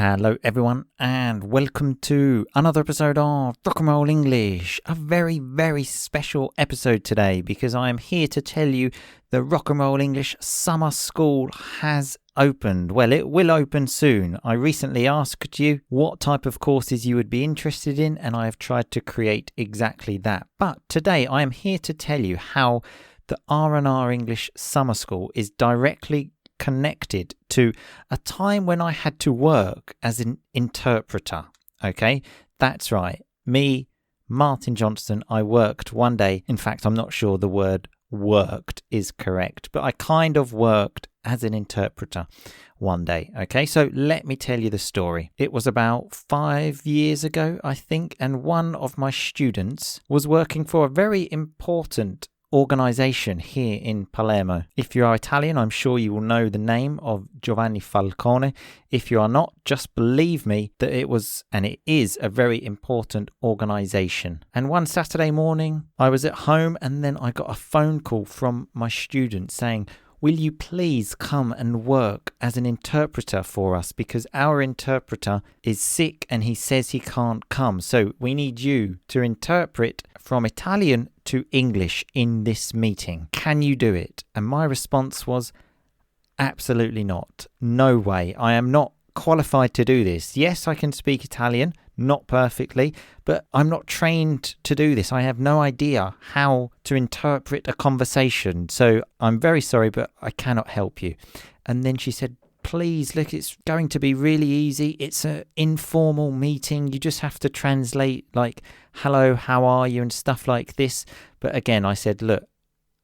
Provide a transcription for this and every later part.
Hello everyone and welcome to another episode of RnR English. A very, very special episode today because I am here to tell you the RnR English summer school has opened. Well, it will open soon. I recently asked you what type of courses you would be interested in and I have tried to create exactly that. But today I am here to tell you how the RnR English summer school is directly connected to a time when I had to work as an interpreter. Okay, that's right. Me, Martin Johnston, I worked one day. In fact, I'm not sure the word worked is correct, but I kind of worked as an interpreter one day. Okay, so let me tell you the story. It was about 5 years ago, I think, and one of my students was working for a very important organization here in Palermo. If you are Italian, I'm sure you will know the name of Giovanni Falcone. If you are not, just believe me that it was and it is a very important organization. And one Saturday morning, I was at home and then I got a phone call from my student saying, "Will you please come and work as an interpreter for us because our interpreter is sick and he says he can't come. So we need you to interpret from Italian to English in this meeting. Can you do it?" And my response was, absolutely not. No way. I am not qualified to do this. Yes, I can speak Italian, not perfectly, but I'm not trained to do this. I have no idea how to interpret a conversation. So I'm very sorry, but I cannot help you. And then she said, "Please, look, it's going to be really easy. It's an informal meeting. You just have to translate like, hello, how are you, and stuff like this." But again, I said, look,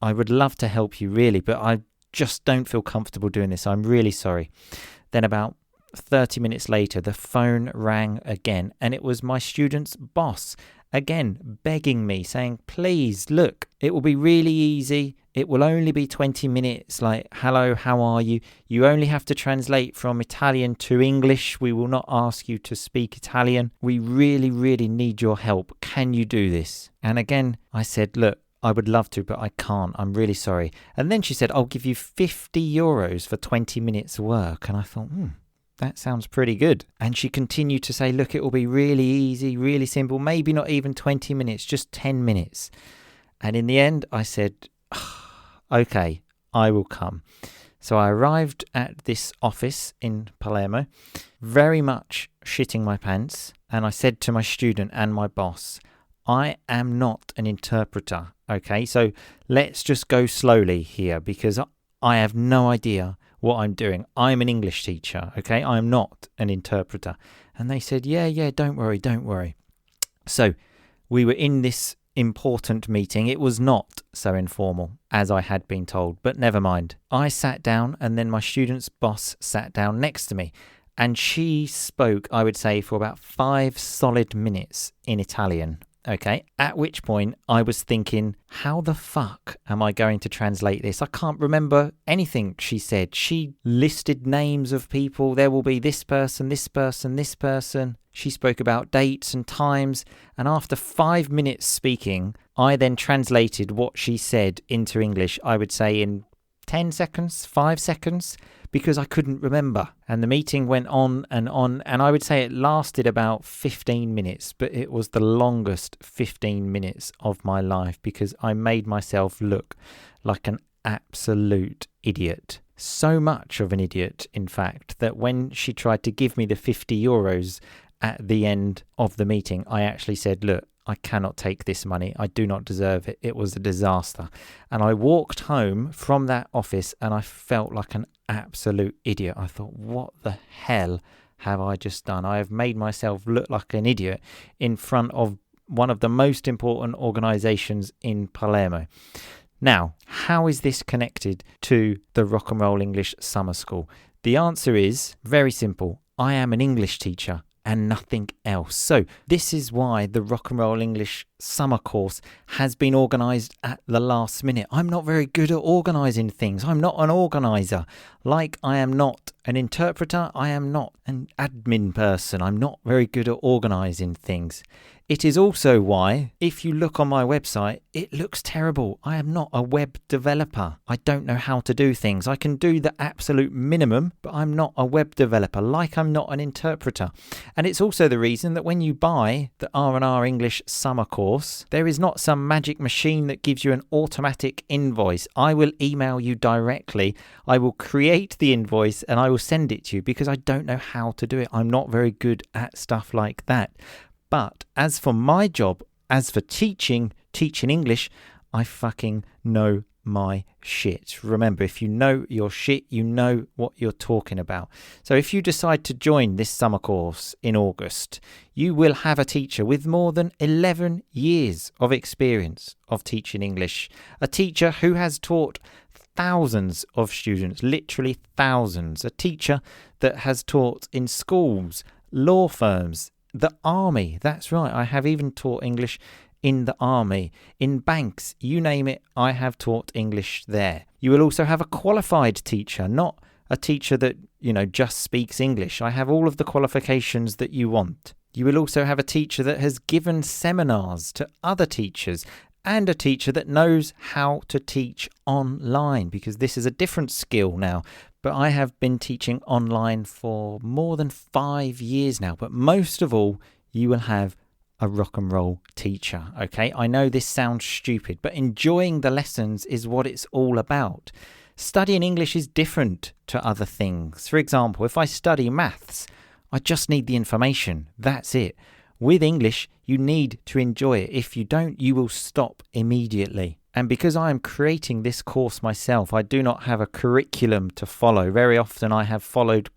I would love to help you really, but I just don't feel comfortable doing this. I'm really sorry. Then about 30 minutes later, the phone rang again, and it was my student's boss, again, begging me, saying, "Please, look, it will be really easy. It will only be 20 minutes, like, hello, how are you? You only have to translate from Italian to English. We will not ask you to speak Italian. We really, really need your help. Can you do this?" And again, I said, look, I would love to, but I can't. I'm really sorry. And then she said, "I'll give you €50 for 20 minutes work." And I thought, that sounds pretty good. And she continued to say, look, it will be really easy, really simple, maybe not even 20 minutes, just 10 minutes. And in the end, I said, okay, I will come. So I arrived at this office in Palermo, very much shitting my pants. And I said to my student and my boss, I am not an interpreter. Okay, so let's just go slowly here because I have no idea what I'm doing. I'm an English teacher, okay? I am not an interpreter. And they said, yeah, don't worry. So we were in this important meeting. It was not so informal as I had been told, but never mind. I sat down and then my student's boss sat down next to me. And she spoke, I would say, for about 5 solid minutes in Italian. Okay, at which point I was thinking, how the fuck am I going to translate this? I can't remember anything she said. She listed names of people. There will be this person, this person, this person. She spoke about dates and times. And after 5 minutes speaking, I then translated what she said into English, I would say in 10 seconds, 5 seconds, because I couldn't remember. And the meeting went on, and I would say it lasted about 15 minutes, but it was the longest 15 minutes of my life because I made myself look like an absolute idiot. So much of an idiot, in fact, that when she tried to give me the €50 at the end of the meeting, I actually said, look, I cannot take this money. I do not deserve it. It was a disaster. And I walked home from that office and I felt like an absolute idiot. I thought, what the hell have I just done? I have made myself look like an idiot in front of one of the most important organizations in Palermo. Now, how is this connected to the RnR English summer school? The answer is very simple. I am an English teacher and nothing else. So this is why the RnR English summer course has been organised at the last minute. I'm not very good at organising things. I'm not an organiser. Like I am not an interpreter, I am not an admin person. I'm not very good at organising things. It is also why, if you look on my website, it looks terrible. I am not a web developer. I don't know how to do things. I can do the absolute minimum, but I'm not a web developer, like I'm not an interpreter. And it's also the reason that when you buy the RnR English summer course, there is not some magic machine that gives you an automatic invoice. I will email you directly. I will create the invoice and I will send it to you because I don't know how to do it. I'm not very good at stuff like that. But as for my job, as for teaching English, I fucking know my shit. Remember, if you know your shit, you know what you're talking about. So if you decide to join this summer course in August, you will have a teacher with more than 11 years of experience of teaching English. A teacher who has taught thousands of students, literally thousands. A teacher that has taught in schools, law firms, the army. That's right. I have even taught English in the army, in banks, you name it. I have taught English there. You will also have a qualified teacher, not a teacher that, just speaks English. I have all of the qualifications that you want. You will also have a teacher that has given seminars to other teachers and a teacher that knows how to teach online, because this is a different skill now. But I have been teaching online for more than 5 years now. But most of all, you will have a rock and roll teacher, okay? I know this sounds stupid, but enjoying the lessons is what it's all about. Studying English is different to other things. For example, if I study maths, I just need the information. That's it. With English, you need to enjoy it. If you don't, you will stop immediately. And because I am creating this course myself, I do not have a curriculum to follow. Very often I have followed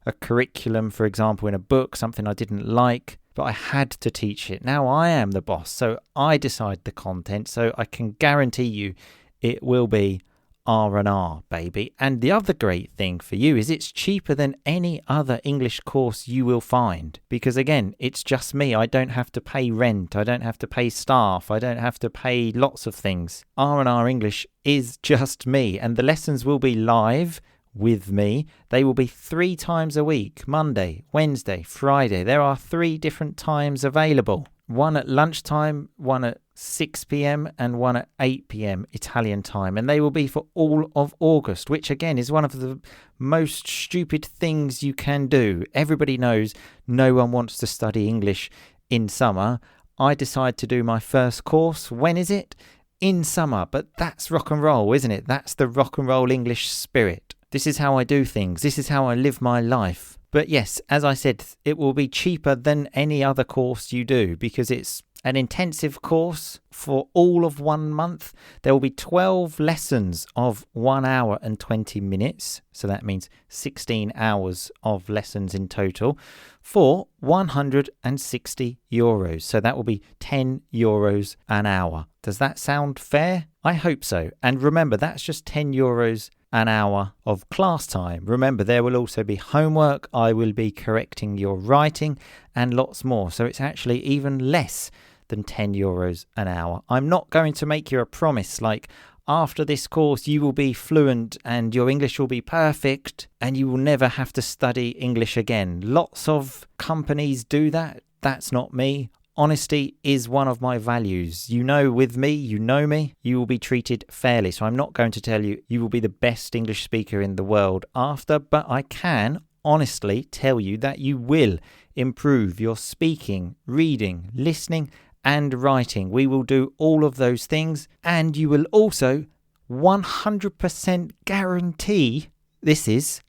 a curriculum, for example, in a book, something I didn't like, but I had to teach it. Now I am the boss, so I decide the content, so I can guarantee you it will be RnR, baby. And the other great thing for you is it's cheaper than any other English course you will find. Because again, it's just me. I don't have to pay rent. I don't have to pay staff. I don't have to pay lots of things. RnR English is just me. And the lessons will be live with me. They will be 3 times a week. Monday, Wednesday, Friday. There are 3 different times available. One at lunchtime, one at 6 p.m. and one at 8 p.m. Italian time. And they will be for all of August, which again is one of the most stupid things you can do. Everybody knows no one wants to study English in summer. I decide to do my first course. When is it? In summer. But that's rock and roll, isn't it? That's the rock and roll English spirit. This is how I do things. This is how I live my life. But yes, as I said, it will be cheaper than any other course you do because it's an intensive course for all of 1 month. There will be 12 lessons of 1 hour and 20 minutes. So that means 16 hours of lessons in total for €160. So that will be €10 an hour. Does that sound fair? I hope so. And remember, that's just €10 an hour of class time. Remember, there will also be homework. I will be correcting your writing and lots more. So it's actually even less than €10 an hour. I'm not going to make you a promise like after this course you will be fluent and your English will be perfect and you will never have to study English again. Lots of companies do that. That's not me. Honesty is one of my values. You know, with me, you know me, you will be treated fairly. So I'm not going to tell you you will be the best English speaker in the world after, but I can honestly tell you that you will improve your speaking, reading, listening, and writing. We will do all of those things, and you will also 100% guarantee, this is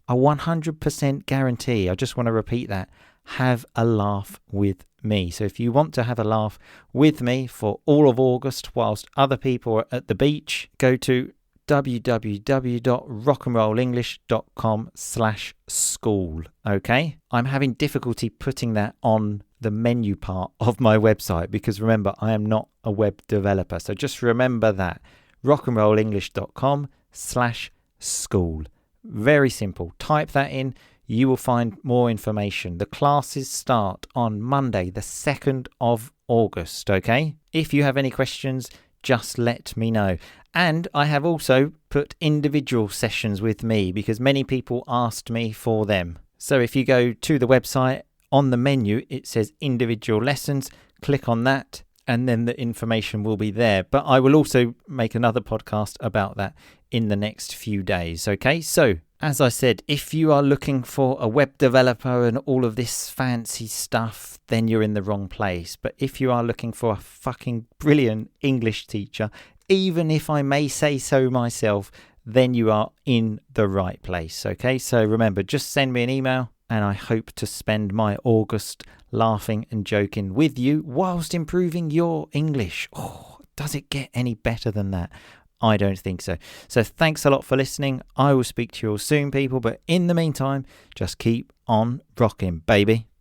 a 100% guarantee, I just want to repeat that, have a laugh with me. So if you want to have a laugh with me for all of August whilst other people are at the beach, go to www.rockandrollenglish.com/school. Okay? I'm having difficulty putting that on the menu part of my website because remember, I am not a web developer. So just remember that. rockandrollenglish.com/school. Very simple. Type that in. You will find more information. The classes start on Monday, the 2nd of August, okay? If you have any questions, just let me know. And I have also put individual sessions with me because many people asked me for them. So if you go to the website on the menu, it says individual lessons. Click on that, and then the information will be there. But I will also make another podcast about that in the next few days. Okay, so as I said, if you are looking for a web developer and all of this fancy stuff, then you're in the wrong place. But if you are looking for a fucking brilliant English teacher, even if I may say so myself, then you are in the right place. Okay, so remember, just send me an email, and I hope to spend my August laughing and joking with you whilst improving your English. Oh, does it get any better than that? I don't think so. So thanks a lot for listening. I will speak to you all soon, people. But in the meantime, just keep on rocking, baby.